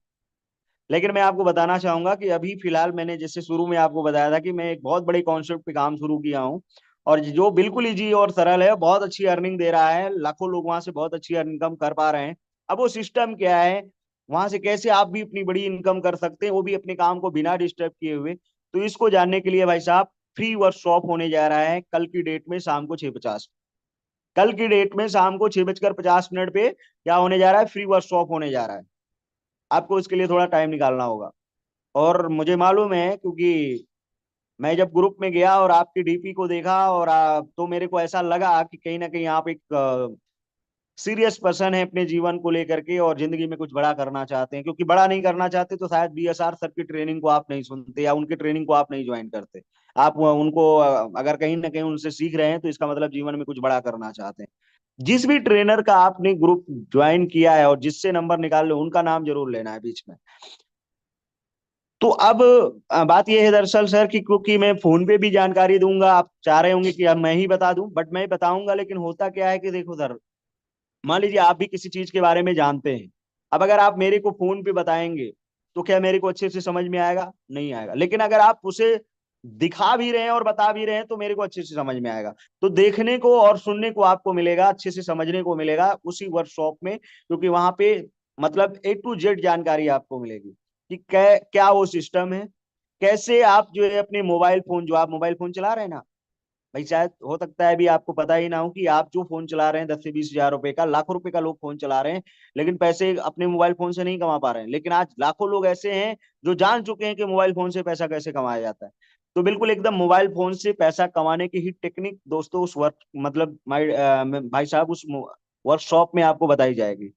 लेकिन मैं आपको बताना चाहूंगा कि अभी फिलहाल मैंने जैसे शुरू में आपको बताया था कि मैं एक बहुत बड़े कॉन्सेप्ट पे काम शुरू किया हूँ, और जो बिल्कुल इजी और सरल है, बहुत अच्छी अर्निंग दे रहा है, लाखों लोग वहां से बहुत अच्छी इनकम कर पा रहे हैं। अब वो सिस्टम क्या है, वहां से कैसे आप भी अपनी बड़ी इनकम कर सकते हैं, वो भी अपने काम को बिना डिस्टर्ब किए हुए, तो इसको जानने के लिए भाई साहब फ्री वर्कशॉप होने जा रहा है कल की डेट में शाम को 6:50। कल की डेट में शाम को 6:50 पे क्या होने जा रहा है, फ्री वर्कशॉप होने जा रहा है। आपको इसके लिए थोड़ा टाइम निकालना होगा। और मुझे मालूम है क्योंकि मैं जब ग्रुप में गया और आपकी डीपी को देखा और तो मेरे को ऐसा लगा कि कहीं ना कहीं आप एक सीरियस पर्सन है अपने जीवन को लेकर के, और जिंदगी में कुछ बड़ा करना चाहते हैं। क्योंकि बड़ा नहीं करना चाहते तो शायद बीएसआर सर की ट्रेनिंग को आप नहीं सुनते या उनकी ट्रेनिंग को आप नहीं ज्वाइन करते। आप उनको अगर कहीं ना कहीं उनसे सीख रहे हैं तो इसका मतलब जीवन में कुछ बड़ा करना चाहते हैं। जिस भी ट्रेनर का आपने ग्रुप ज्वाइन किया है और जिससे नंबर निकाल लो, उनका नाम जरूर लेना है बीच में। तो अब बात यह है दरअसल सर कि क्योंकि मैं फोन पे भी जानकारी दूंगा, आप चाह रहे होंगे कि अब मैं ही बता दूं, बट मैं बताऊंगा, लेकिन होता क्या है कि देखो सर, मान लीजिए आप भी किसी चीज के बारे में जानते हैं, अब अगर आप मेरे को फोन पे बताएंगे तो क्या मेरे को अच्छे से समझ में आएगा, नहीं आएगा। लेकिन अगर आप उसे दिखा भी रहे हैं और बता भी रहे हैं तो मेरे को अच्छे से समझ में आएगा। तो देखने को और सुनने को आपको मिलेगा, अच्छे से समझने को मिलेगा उसी वर्कशॉप में, क्योंकि वहां पे मतलब A to Z जानकारी आपको मिलेगी कि क्या वो सिस्टम है, कैसे आप जो है अपने मोबाइल फोन, जो आप मोबाइल फोन चला रहे हैं ना भाई, शायद हो सकता है अभी आपको पता ही ना हो कि आप जो फोन चला रहे हैं 10 से 20 हजार रुपए का, लाखों रुपए का लोग फोन चला रहे हैं, लेकिन पैसे अपने मोबाइल फोन से नहीं कमा पा रहे हैं। लेकिन आज लाखों लोग ऐसे हैं जो जान चुके हैं कि मोबाइल फोन से पैसा कैसे कमाया जाता है। तो बिल्कुल एकदम मोबाइल फोन से पैसा कमाने की ही टेक्निक दोस्तों उस वर्क मतलब भाई साहब उस वर्कशॉप में आपको बताई जाएगी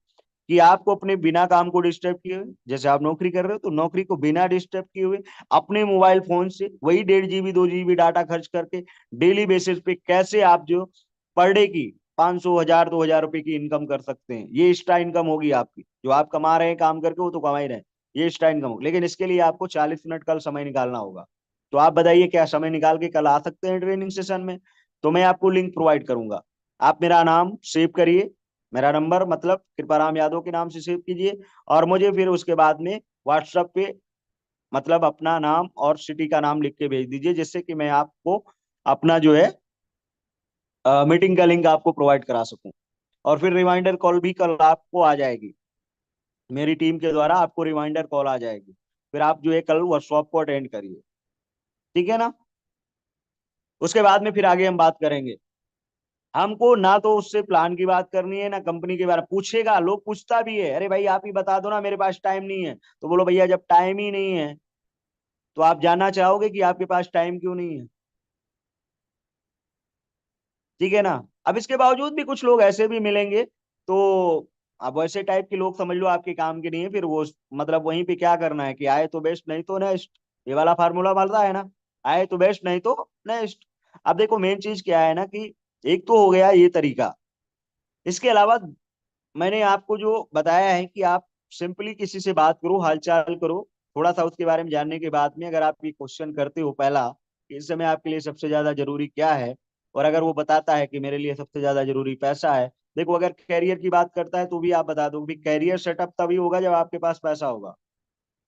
कि आपको अपने बिना काम को डिस्टर्ब किए हुए, जैसे आप नौकरी कर रहे हो तो नौकरी को बिना डिस्टर्ब किए हुए अपने मोबाइल फोन से वही 1.5 GB 2 GB डाटा खर्च करके डेली बेसिस पे कैसे आप जो पर डे की 500 1000 2000 रुपए की इनकम कर सकते हैं। ये एक्स्ट्रा इनकम होगी आपकी, जो आप कमा रहे हैं काम करके वो तो कमा ही रहे हैं, ये एक्स्ट्रा इनकम होगी। लेकिन इसके लिए आपको 40 मिनट कल समय निकालना होगा। तो आप बताइए क्या समय निकाल के कल आ सकते हैं ट्रेनिंग सेशन में? तो मैं आपको लिंक प्रोवाइड करूंगा। आप मेरा नाम सेव करिए, मेरा नंबर मतलब कृपाराम यादव के नाम से सेव कीजिए, और मुझे फिर उसके बाद में व्हाट्सएप पे मतलब अपना नाम और सिटी का नाम लिख के भेज दीजिए, जिससे कि मैं आपको अपना जो है मीटिंग का लिंक आपको प्रोवाइड करा सकूं। और फिर रिमाइंडर कॉल भी कल आपको आ जाएगी, मेरी टीम के द्वारा आपको रिमाइंडर कॉल आ जाएगी। फिर आप जो है कल वर्कशॉप को अटेंड करिए, ठीक है ना। उसके बाद में फिर आगे हम बात करेंगे। हमको ना तो उससे प्लान की बात करनी है ना कंपनी के बारे में, पूछेगा लोग, पूछता भी है अरे भाई आप ही बता दो ना, मेरे पास टाइम नहीं है। तो बोलो भैया जब टाइम ही नहीं है तो आप जानना चाहोगे कि आपके पास टाइम क्यों नहीं है? ठीक है ना। अब इसके बावजूद भी कुछ लोग ऐसे भी मिलेंगे, तो अब वैसे टाइप के लोग समझ लो आपके काम के नहीं है, फिर वो मतलब वहीं पे क्या करना है कि आए तो बेस्ट नहीं तो नेक्स्ट, ये वाला फार्मूला मारता है ना, आए तो बेस्ट नहीं तो नेक्स्ट। अब देखो मेन चीज क्या है ना कि एक तो हो गया ये तरीका, इसके अलावा मैंने आपको जो बताया है कि आप सिंपली किसी से बात करो, हालचाल करो, थोड़ा सा उसके बारे में जानने के बाद में अगर आप ये क्वेश्चन करते हो पहला कि इस समय आपके लिए सबसे ज्यादा जरूरी क्या है, और अगर वो बताता है कि मेरे लिए सबसे ज्यादा जरूरी पैसा है, देखो अगर कैरियर की बात करता है तो भी आप बता दो कि कैरियर सेटअप तभी होगा जब आपके पास पैसा होगा।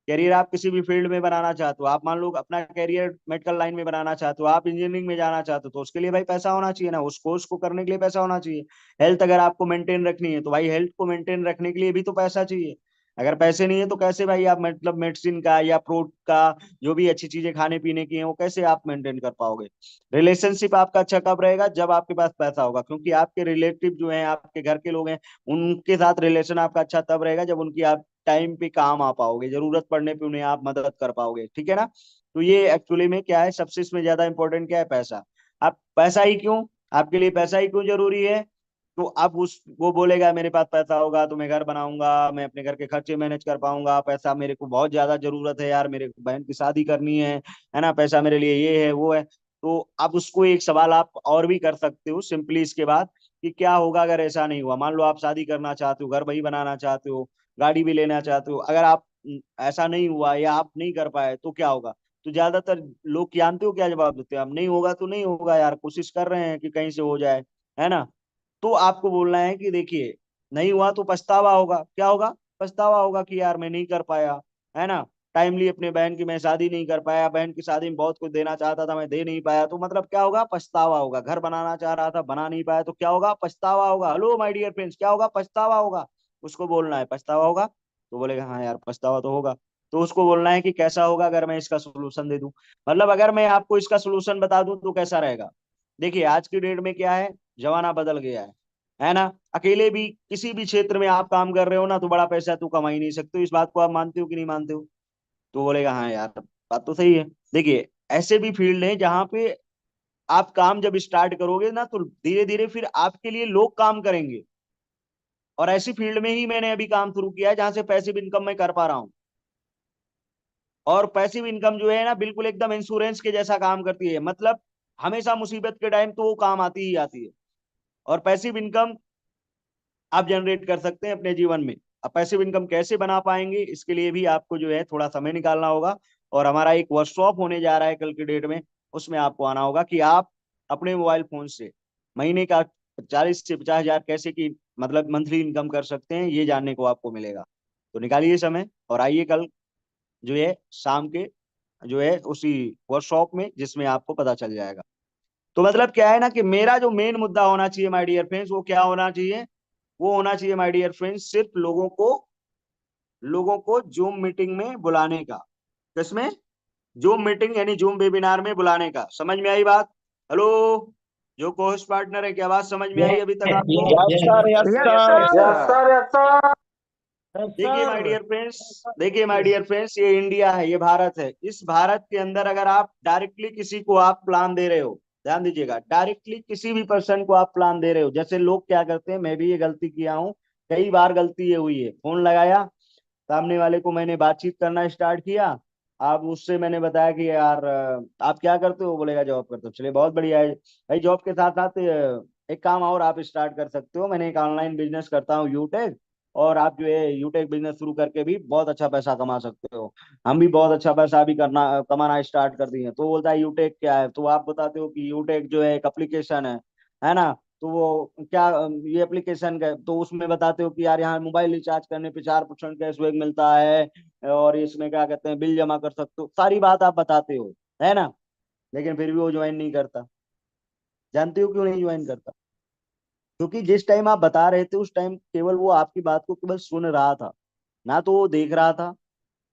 करियर आप किसी भी फील्ड में बनाना चाहते हो, आप मान लो अपना करियर मेडिकल लाइन में बनाना चाहते हो, आप इंजीनियरिंग में जाना चाहते हो, तो उसके लिए भाई पैसा होना चाहिए ना, उस कोर्स को करने के लिए पैसा होना चाहिए। हेल्थ अगर आपको मेंटेन रखनी है तो भाई हेल्थ को मेंटेन रखने के लिए भी तो पैसा चाहिए। अगर पैसे नहीं है तो कैसे भाई आप मतलब मेडिसिन का या फ्रूट का जो भी अच्छी चीजें खाने पीने की है वो कैसे आप मेंटेन कर पाओगे। रिलेशनशिप आपका अच्छा कब रहेगा, जब आपके पास पैसा होगा, क्योंकि आपके रिलेटिव जो है आपके घर के लोग हैं, उनके साथ रिलेशन आपका अच्छा तब रहेगा जब उनकी आप टाइम पे काम आ पाओगे, जरूरत पड़ने पे उन्हें आप मदद कर पाओगे, ठीक है ना। तो ये एक्चुअली में क्या है, सबसे इसमें ज्यादा इंपॉर्टेंट क्या है, पैसा। अब पैसा ही क्यों, आपके लिए पैसा ही क्यों जरूरी है, तो अब उस वो बोलेगा मेरे पास पैसा होगा तो मैं घर बनाऊंगा, मैं अपने घर के खर्चे मैनेज कर पाऊंगा, पैसा मेरे को बहुत ज्यादा जरूरत है यार, मेरे बहन की शादी करनी है ना, पैसा मेरे लिए ये है वो है। तो अब उसको एक सवाल आप और भी कर सकते हो सिंपली इसके बाद, कि क्या होगा अगर ऐसा नहीं हुआ, मान लो आप शादी करना चाहते हो, घर वही बनाना चाहते हो, गाड़ी भी लेना चाहते हो, अगर आप ऐसा नहीं हुआ या आप नहीं कर पाए तो क्या होगा। तो ज्यादातर लोग जानते हो क्या जवाब देते हैं, अब नहीं होगा तो नहीं होगा यार, कोशिश कर रहे हैं कि कहीं से हो जाए, है ना। तो आपको बोलना है कि देखिए नहीं हुआ तो पछतावा होगा, क्या होगा, पछतावा होगा कि यार मैं नहीं कर पाया, है ना। टाइमली अपने बहन की मैं शादी नहीं कर पाया, बहन की शादी में बहुत कुछ देना चाहता था मैं दे नहीं पाया, तो मतलब क्या होगा, पछतावा होगा। घर बनाना चाह रहा था बना नहीं पाया तो क्या होगा, पछतावा होगा। हेलो माय डियर फ्रेंड्स, क्या होगा, पछतावा होगा। उसको बोलना है पछतावा होगा, तो बोलेगा हाँ यार पछतावा तो होगा। तो उसको बोलना है कि कैसा होगा अगर मैं इसका सोल्यूशन दे दूं, मतलब अगर मैं आपको इसका सोल्यूशन बता दूं तो कैसा रहेगा। देखिए आज की डेट में क्या है, जमाना बदल गया है ना। अकेले भी किसी भी क्षेत्र में आप काम कर रहे हो ना तो बड़ा पैसा तो कमा ही नहीं सकते हो, इस बात को आप मानते हो कि नहीं मानते हो। तो बोलेगा हाँ यार बात तो सही है। देखिए ऐसे भी फील्ड है जहां पे आप काम जब स्टार्ट करोगे ना तो धीरे धीरे फिर आपके लिए लोग काम करेंगे, और ऐसी फील्ड में ही मैंने अभी काम शुरू किया है जहां से पैसिव इनकम मैं कर पा रहा हूँ। और पैसिव इनकम जो है ना बिल्कुल एकदम इंश्योरेंस के जैसा काम करती है, मतलब हमेशा मुसीबत के टाइम तो वो काम आती ही आती है। और पैसिव इनकम आप जनरेट कर सकते हैं अपने जीवन में। अब पैसिव इनकम कैसे बना पाएंगे, इसके लिए भी आपको जो है थोड़ा समय निकालना होगा, और हमारा एक वर्कशॉप होने जा रहा है कल की डेट में, उसमें आपको आना होगा कि आप अपने मोबाइल फोन से महीने का 40 से 50 हजार कैसे की मतलब मंथली इनकम कर सकते हैं, ये जानने को आपको मिलेगा। तो निकालिए समय और आइए कल जो है शाम के जो है उसी वर्कशॉप में, जिसमें आपको पता चल जाएगा। तो मतलब क्या है ना कि मेरा जो मेन मुद्दा होना चाहिए माय डियर फ्रेंड्स, वो क्या होना चाहिए, वो होना चाहिए माय डियर फ्रेंड्स सिर्फ लोगों को जूम मीटिंग में बुलाने का। किसमें, जूम मीटिंग यानी जूम वेबिनार में बुलाने का। समझ में आई बात। हेलो, जो कोहोस्ट पार्टनर है, क्या बात समझ में आई अभी तक आपको। Yes sir, yes yes sir. Sir, yes sir, yes sir. Yes देखिए माय सर। डियर फ्रेंड्स, देखिए माय डियर फ्रेंड्स, ये इंडिया है, ये भारत है, इस भारत के अंदर अगर आप डायरेक्टली किसी को आप प्लान दे रहे हो, ध्यान दीजिएगा, डायरेक्टली किसी भी पर्सन को आप प्लान दे रहे हो, जैसे लोग क्या करते हैं, मैं भी ये गलती किया हूँ, कई बार गलती ये हुई है, फोन लगाया, सामने वाले को मैंने बातचीत करना स्टार्ट किया, आप उससे मैंने बताया कि यार आप क्या करते हो, बोलेगा जॉब करते हो, चलिए बहुत बढ़िया है भाई, जॉब के साथ साथ एक काम और आप स्टार्ट कर सकते हो, मैंने एक ऑनलाइन बिजनेस करता हूँ यूटेक, और आप जो है यूटेक बिजनेस शुरू करके भी बहुत अच्छा पैसा कमा सकते हो। हम भी बहुत अच्छा पैसा भी करना कमाना स्टार्ट कर दिए। तो बोलता है यूटेक क्या है, तो आप बताते हो कि यूटेक जो है एक एप्लीकेशन है ना। तो वो क्या ये एप्लीकेशन का, तो उसमें बताते हो कि यार यहाँ मोबाइल रिचार्ज करने पे 4% कैशबैक मिलता है, और इसमें क्या कहते हैं बिल जमा कर सकते हो, सारी बात आप बताते हो, है ना। लेकिन फिर भी वो ज्वाइन नहीं करता। जानते हो क्यों नहीं ज्वाइन करता, क्योंकि जिस टाइम आप बता रहे थे उस टाइम केवल वो आपकी बात को केवल सुन रहा था, ना तो वो देख रहा था,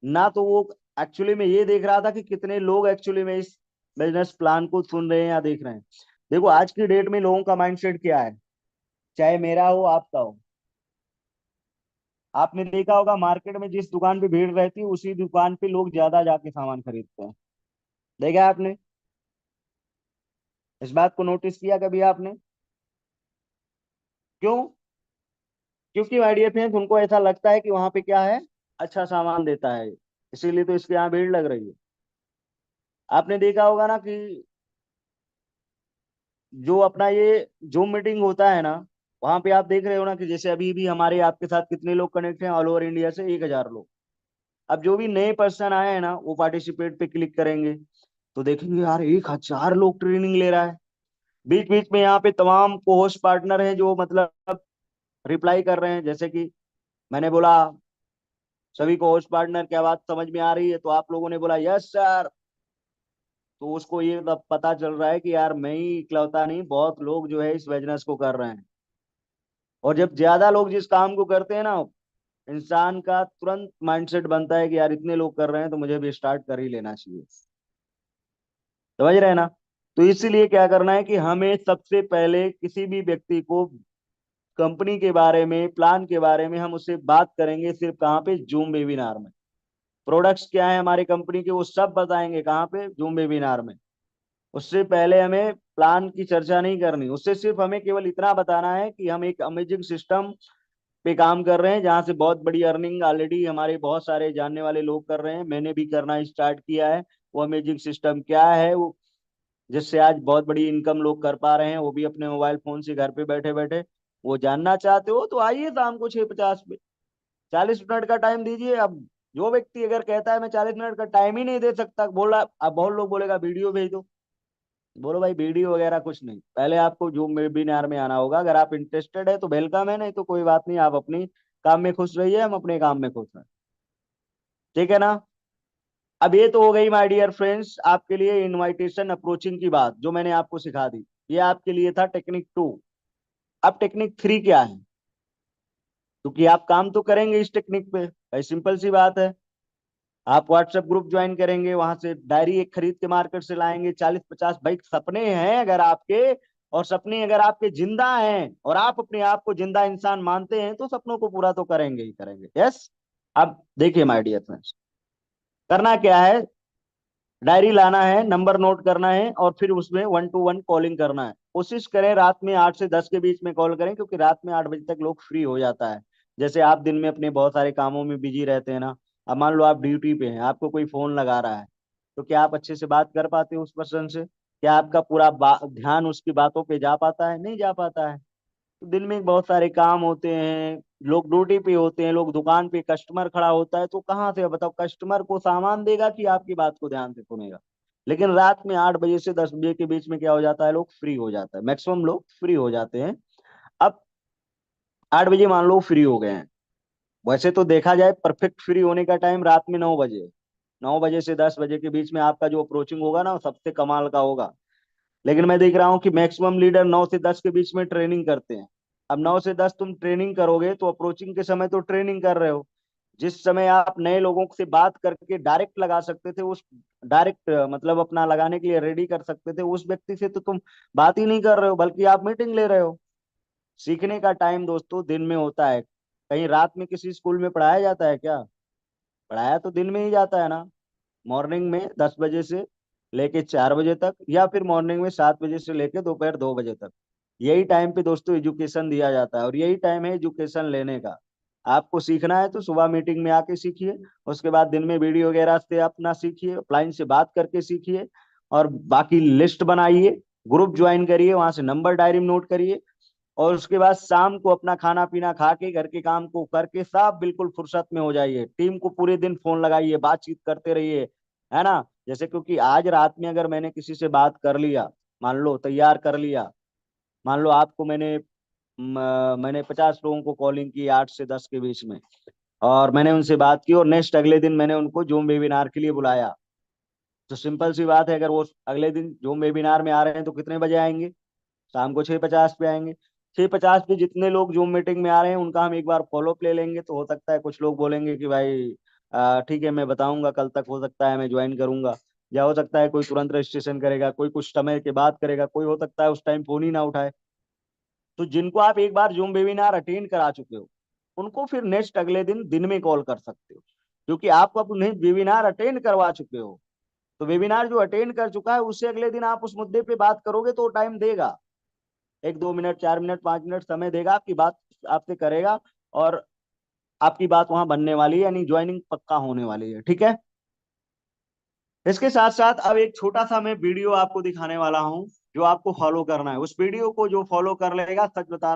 ना तो वो एक्चुअली में ये देख रहा था कि कितने लोग एक्चुअली में इस बिजनेस प्लान को सुन रहे हैं या देख रहे हैं। देखो आज की डेट में लोगों का माइंडसेट क्या है, चाहे मेरा हो आपका हो, आपने देखा होगा मार्केट में जिस दुकान पे भीड़ रहती है उसी दुकान पे लोग ज्यादा जाके सामान खरीदते हैं। देखा है आपने, इस बात को नोटिस किया कभी आपने। क्यों? क्योंकि माय डियर फ्रेंड्स उनको ऐसा लगता है कि वहां पे क्या है, अच्छा सामान देता है, इसीलिए तो इसके यहाँ भीड़ लग रही है। आपने देखा होगा ना कि जो अपना ये जूम मीटिंग होता है ना, वहां पे आप देख रहे हो ना कि जैसे अभी भी हमारे आपके साथ कितने लोग कनेक्ट हैं, ऑल ओवर इंडिया से 1,000 लोग। अब जो भी नए पर्सन आए हैं ना, वो पार्टिसिपेट पे क्लिक करेंगे तो देखेंगे यार 1,000 लोग ट्रेनिंग ले रहा है। बीच बीच में यहाँ पे तमाम को होस्ट पार्टनर हैं जो मतलब रिप्लाई कर रहे हैं, जैसे कि मैंने बोला सभी को होस्ट पार्टनर क्या बात समझ में आ रही है, तो आप लोगों ने बोला यस सर। तो उसको ये तब पता चल रहा है कि यार मैं ही इकलौता नहीं, बहुत लोग जो है इस बिजनेस को कर रहे हैं। और जब ज्यादा लोग जिस काम को करते हैं ना, इंसान का तुरंत माइंडसेट बनता है कि यार इतने लोग कर रहे हैं तो मुझे भी स्टार्ट कर ही लेना चाहिए। समझ रहे हैं ना? तो इसीलिए क्या करना है कि हमें सबसे पहले किसी भी व्यक्ति को कंपनी के बारे में, प्लान के बारे में हम उससे बात करेंगे सिर्फ कहाँ पे, जूम वेबिनार में। प्रोडक्ट्स क्या है हमारी कंपनी के वो सब बताएंगे कहाँ पे, जूम वेबिनार में। उससे पहले हमें प्लान की चर्चा नहीं करनी, उससे सिर्फ हमें केवल इतना बताना है कि हम एक अमेजिंग सिस्टम पे काम कर रहे हैं जहाँ से बहुत बड़ी अर्निंग ऑलरेडी हमारे बहुत सारे जानने वाले लोग कर रहे हैं, मैंने भी करना स्टार्ट किया है। वो अमेजिंग सिस्टम क्या है, वो जिससे आज बहुत बड़ी इनकम लोग कर पा रहे हैं, वो भी अपने मोबाइल फोन से घर पे बैठे बैठे। वो जानना चाहते हो तो आइए शाम को 6:50 पे, 40 मिनट का टाइम दीजिए। अब जो व्यक्ति अगर कहता है मैं 40 मिनट का टाइम ही नहीं दे सकता, बोला, अब बहुत लोग बोलेगा वीडियो भेज दो। बोलो भाई वीडियो वगैरह कुछ नहीं, पहले आपको जूम वेबिनार में आना होगा। अगर आप इंटरेस्टेड है तो वेलकम है, नहीं तो कोई बात नहीं, आप अपनी काम में खुश रहिए, हम अपने काम में खुश हैं। ठीक है ना? अब ये तो हो गई माय डियर फ्रेंड्स आपके लिए इनविटेशन अप्रोचिंग की बात जो मैंने आपको सिखा दी। ये आपके लिए था टेक्निक 2। अब टेक्निक 3 क्या है? क्योंकि आप काम तो करेंगे इस टेक्निक पे, भाई सिंपल सी बात है। आप व्हाट्सएप ग्रुप ज्वाइन करेंगे, वहां से डायरी एक खरीद के मार्केट से लाएंगे 40-50। भाई सपने हैं अगर आपके, और सपने अगर आपके जिंदा हैं और आप अपने आप को जिंदा इंसान मानते हैं, तो सपनों को पूरा तो करेंगे ही करेंगे। यस। अब देखिए माय डियर फ्रेंड्स, करना क्या है, डायरी लाना है, नंबर नोट करना है और फिर उसमें 1 to 1 कॉलिंग करना है। कोशिश करें रात में 8 से 10 के बीच में कॉल करें, क्योंकि रात में 8 बजे तक लोग फ्री हो जाता है। जैसे आप दिन में अपने बहुत सारे कामों में बिजी रहते हैं ना, अब मान लो आप ड्यूटी पे हैं, आपको कोई फोन लगा रहा है, तो क्या आप अच्छे से बात कर पाते हो उस पर्सन से? क्या आपका पूरा ध्यान उसकी बातों पे जा पाता है? नहीं जा पाता है। तो दिन में बहुत सारे काम होते हैं, लोग ड्यूटी पे होते हैं, लोग दुकान पे, कस्टमर खड़ा होता है, तो कहाँ से बताओ कस्टमर को सामान देगा कि आपकी बात को ध्यान से सुनेगा? लेकिन रात में 8 बजे से 10 बजे के बीच में क्या हो जाता है, लोग फ्री हो जाता है, मैक्सिमम लोग फ्री हो जाते हैं। अब 8 बजे मान लो फ्री हो गए हैं, वैसे तो देखा जाए परफेक्ट फ्री होने का टाइम रात में 9 बजे। 9 बजे से 10 बजे के बीच में आपका जो अप्रोचिंग होगा ना, वो सबसे कमाल का होगा। लेकिन मैं देख रहा हूँ कि मैक्सिमम लीडर 9 से 10 के बीच में ट्रेनिंग करते हैं। अब 9 से 10 तुम ट्रेनिंग करोगे तो अप्रोचिंग के समय तो ट्रेनिंग कर रहे हो। जिस समय आप नए लोगों से बात करके डायरेक्ट लगा सकते थे, उस डायरेक्ट मतलब अपना लगाने के लिए रेडी कर सकते थे, उस व्यक्ति से तो तुम बात ही नहीं कर रहे हो, बल्कि आप मीटिंग ले रहे हो। सीखने का टाइम दोस्तों दिन में होता है। कहीं रात में किसी स्कूल में पढ़ाया जाता है क्या? पढ़ाया तो दिन में ही जाता है ना। मॉर्निंग में 10 बजे से लेके 4 बजे तक, या फिर मॉर्निंग में 7 बजे से लेके दोपहर 2 बजे तक। यही टाइम पे दोस्तों एजुकेशन दिया जाता है, और यही टाइम है एजुकेशन लेने का। आपको सीखना है तो सुबह मीटिंग में आके सीखिए, उसके बाद दिन में वीडियो वगैरह से अपना सीखिए, क्लाइंट से बात करके सीखिए, और बाकी लिस्ट बनाइए, ग्रुप ज्वाइन करिए, वहां से नंबर डायरी में नोट करिए। और उसके बाद शाम को अपना खाना पीना खा के घर के काम को करके सब बिल्कुल फुर्सत में हो जाइए। टीम को पूरे दिन फोन लगाइए, बातचीत करते रहिए, है ना? जैसे क्योंकि आज रात में अगर मैंने किसी से बात कर लिया, मान लो तैयार कर लिया, मान लो आपको मैंने 50 लोगों को कॉलिंग की 8 से 10 के बीच में, और मैंने उनसे बात की, और नेक्स्ट अगले दिन मैंने उनको जूम वेबिनार के लिए बुलाया। तो सिंपल सी बात है, अगर वो अगले दिन जूम वेबिनार में आ रहे हैं तो कितने बजे आएंगे? शाम को 6:50 पे आएंगे। 6:50 पे जितने लोग जूम मीटिंग में आ रहे हैं उनका हम एक बार फॉलोअप ले लेंगे, तो हो सकता है कुछ लोग बोलेंगे कि भाई ठीक है मैं बताऊंगा कल तक, हो सकता है मैं ज्वाइन करूंगा। या हो सकता है कोई तुरंत रजिस्ट्रेशन करेगा, कोई कुछ समय के बाद करेगा, कोई हो सकता है उस टाइम फोन ही ना उठाए। तो जिनको आप एक बार जूम वेबिनार अटेंड करा चुके हो, उनको फिर नेक्स्ट अगले दिन दिन में कॉल कर सकते हो, क्योंकि आप अब उन्हें वेबिनार अटेंड करवा चुके हो। तो वेबिनार जो अटेंड कर चुका है उससे अगले दिन आप उस मुद्दे पे बात करोगे तो टाइम देगा। एक 2 मिनट, 4 मिनट, 5 मिनट समय देगा, आपकी बात आपसे करेगा, और आपकी बात वहां बनने वाली है, यानी ज्वाइनिंग पक्का होने वाली है। ठीक है। इसके साथ साथ अब एक छोटा सा मैं वीडियो आपको दिखाने वाला हूं, जो आपको फॉलो करना है। उस वीडियो को जो फॉलो कर लेगा, सच बता